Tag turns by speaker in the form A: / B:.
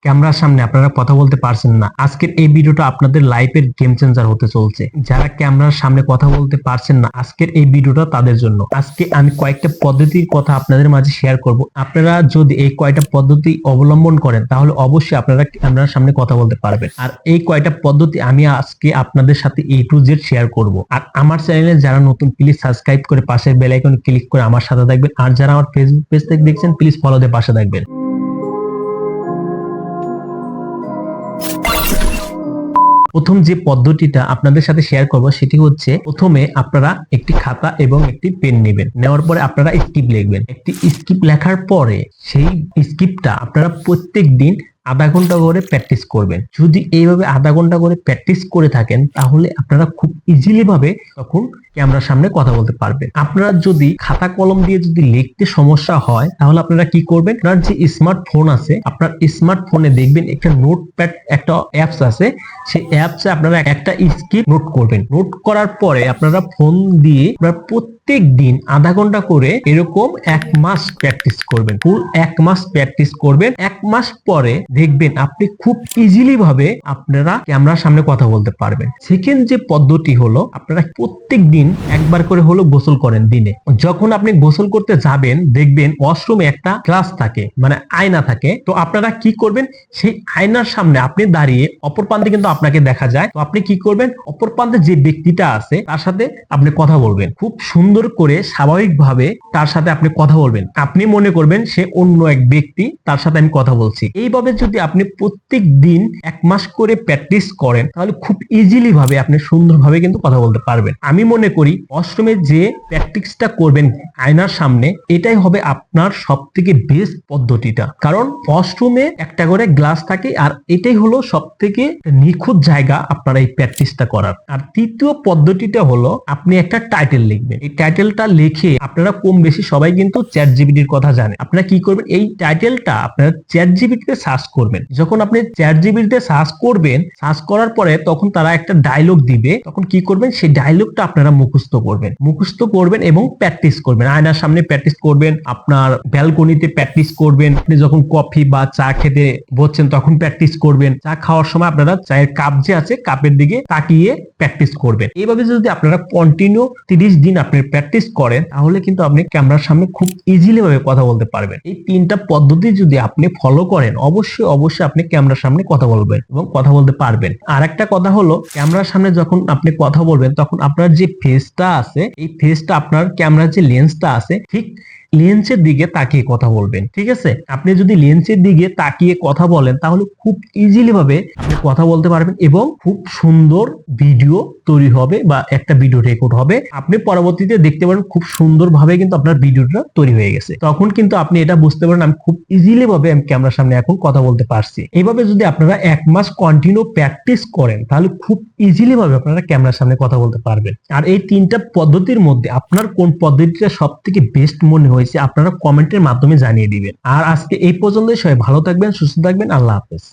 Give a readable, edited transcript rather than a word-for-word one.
A: ক্যামেরার সামনে আপনারা কথা বলতে পারছেন না, আজকের এই ভিডিওটা আপনাদের লাইফের গেম চেঞ্জার হতে চলছে। যারা ক্যামেরার সামনে কথা বলতে পারছেন না, আজকের এই ভিডিওটা তাদের জন্য। আজকে আমি কয়েকটা পদ্ধতির কথা আপনাদের মাঝে শেয়ার করব। আপনারা যদি এই কয়টা পদ্ধতি অবলম্বন করেন তাহলে অবশ্যই আপনারা ক্যামেরার সামনে কথা বলতে পারবেন। আর এই কয়টা পদ্ধতি আমি আজকে আপনাদের সাথে A to Z শেয়ার করব। আর আমার চ্যানেলে যারা নতুন, প্লিজ সাবস্ক্রাইব করে পাশের বেল আইকনে ক্লিক করে আমার সাথে থাকবেন। আর যারা আমার ফেসবুক পেজ থেকে দেখছেন, প্লিজ ফলো দিয়ে পাশে থাকবেন। প্রথম যে পদ্ধতিটা আপনাদের সাথে শেয়ার করব সেটি হচ্ছে, প্রথমে আপনারা একটি খাতা এবং একটি পেন নেবেন। নেওয়ার পরে আপনারা স্ক্রিপ্ট লিখবেন। একটি স্ক্রিপ্ট লেখার পরে সেই স্ক্রিপ্টটা আপনারা প্রত্যেক দিন আধা ঘন্টা করে প্র্যাকটিস করবেন। যদি এইভাবে আধা ঘন্টা করে প্র্যাকটিস করে থাকেন তাহলে আপনারা খুব ইজিলি ভাবে তখন ক্যামেরার সামনে কথা বলতে পারবেন। আপনারা যদি খাতা কলম দিয়ে যদি লিখতে সমস্যা হয় তাহলে আপনারা কি করবেন, আপনার যে স্মার্টফোন আছে, আপনার স্মার্টফোনে দেখবেন একটা নোটপ্যাড একটা অ্যাপস আছে, সেই অ্যাপসে আপনারা একটা স্ক্রিপ্ট নোট করবেন। নোট করার পরে আপনারা ফোন দিয়ে আপনারা প্রত্যেক দিন আধা ঘন্টা করে এরকম 1 মাস প্র্যাকটিস করবেন। ফুল 1 মাস প্র্যাকটিস করবেন। 1 মাস পরে দেখবেন আপনি খুব ইজিলি ভাবে আপনারা ক্যামেরার সামনে কথা বলতে পারবেন। সেকেন্ড যে পদ্ধতি হলো, আপনারা প্রত্যেক দিন একবার করে হলো গোসল করেন দিনে। যখন আপনি গোসল করতে যাবেন দেখবেন ওয়াশরুমে একটা গ্লাস থাকে, মানে আয়না থাকে। তো আপনারা কি করবেন, সেই আয়নার সামনে আপনি দাঁড়িয়ে, অপর প্রান্তে কিন্তু আপনাকে দেখা যায়। তো আপনি কি করবেন, অপর প্রান্তে যে ব্যক্তিটা আছে তার সাথে আপনি কথা বলবেন। খুব সুন্দর করে স্বাভাবিকভাবে তার সাথে আপনি কথা বলবেন। আপনি মনে করবেন সে অন্য এক ব্যক্তি, তার সাথে আমি কথা বলছি। এইভাবে যদি আপনি প্রত্যেক দিন 1 মাস করে প্র্যাকটিস করেন তাহলে খুব ইজিলি ভাবে আপনি সুন্দরভাবে কিন্তু কথা বলতে পারবেন। আমি মনে করি ওয়াশরুমে যে প্র্যাকটিসটা করবেন আয়নার সামনে, এটাই হবে আপনার সবথেকে বেস্ট পদ্ধতিটা। কারণ ওয়াশরুমে একটা করে গ্লাস থাকে, আর এটাই হলো সবথেকে নিখুঁত জায়গা আপনারা এই প্র্যাকটিসটা করার। আর তৃতীয় পদ্ধতিটা হলো, আপনি একটা টাইটেল লিখবেন। এই টাইটেলটা লিখে, আপনারা কম বেশি সবাই কিন্তু চ্যাট জিপিটির কথা জানে, আপনারা কি করবেন, এই টাইটেলটা আপনারা চ্যাট জিপিটিতে সার্চ করবেন। যখন আপনি চ্যাট জিপিটিতে সার্চ করবেন, সার্চ করার পরে তখন তারা একটা ডায়লগ দিবে, তখন কি করবেন, সেই ডায়লগটা আপনারা মুখস্থ করবেন এবং প্র্যাকটিস করবেন। আয়নার সামনে প্র্যাকটিস করবেন, আপনার ব্যালকনিতে প্র্যাকটিস করবেন, আপনি যখন কফি বা চা খেতে বসছেন তখন প্র্যাকটিস করবেন। চা খাওয়ার সময় আপনারা চায়ের কাপ যে আছে কাপের দিকে তাকিয়ে প্র্যাকটিস করবেন। এইভাবে যদি আপনারা কন্টিনিউ 30 দিন আপনি প্র্যাকটিস করেন তাহলে কিন্তু আপনি ক্যামেরার সামনে খুব ইজিলি ভাবে কথা বলতে পারবেন। এই 3টা পদ্ধতি যদি আপনি ফলো করেন অবশ্যই আপনি ক্যামেরার সামনে কথা বলবেন এবং কথা বলতে পারবেন। আর একটা কথা হলো, ক্যামেরার সামনে যখন আপনি কথা বলবেন তখন আপনার যে ফেসটা আছে, এই ফেসটা আপনার ক্যামেরার যে লেন্সটা আছে, ঠিক লেন্সের দিকে তাকিয়ে কথা বলবেন। ঠিক আছে, আপনি যদি লেন্সের দিকে তাকিয়ে কথা বলেন তাহলে খুব ইজিলি ভাবে আপনি কথা বলতে পারবেন এবং খুব সুন্দর ভিডিও তৈরি হবে বা একটা ভিডিও রেকর্ড হবে। আপনি পরবর্তীতে দেখতে পারেন খুব সুন্দর ভাবে কিন্তু আপনার ভিডিওটা তৈরি হয়ে গেছে। তখন কিন্তু আপনি এটা বুঝতে পারেন আমি খুব ইজিলি ভাবে আমি ক্যামেরার সামনে এখন কথা বলতে পারছি। এইভাবে যদি আপনারা 1 মাস কন্টিনিউ প্র্যাকটিস করেন তাহলে খুব ইজিলি ভাবে আপনারা ক্যামেরার সামনে কথা বলতে পারবেন। আর এই 3টা পদ্ধতির মধ্যে আপনার কোন পদ্ধতিটা সব থেকে বেস্ট মনে হয়েছে আপনারা কমেন্টের মাধ্যমে জানিয়ে দিবেন। আর আজকে এই পর্যন্তই। সবাই ভালো থাকবেন, সুস্থ থাকবেন। আল্লাহ হাফেজ।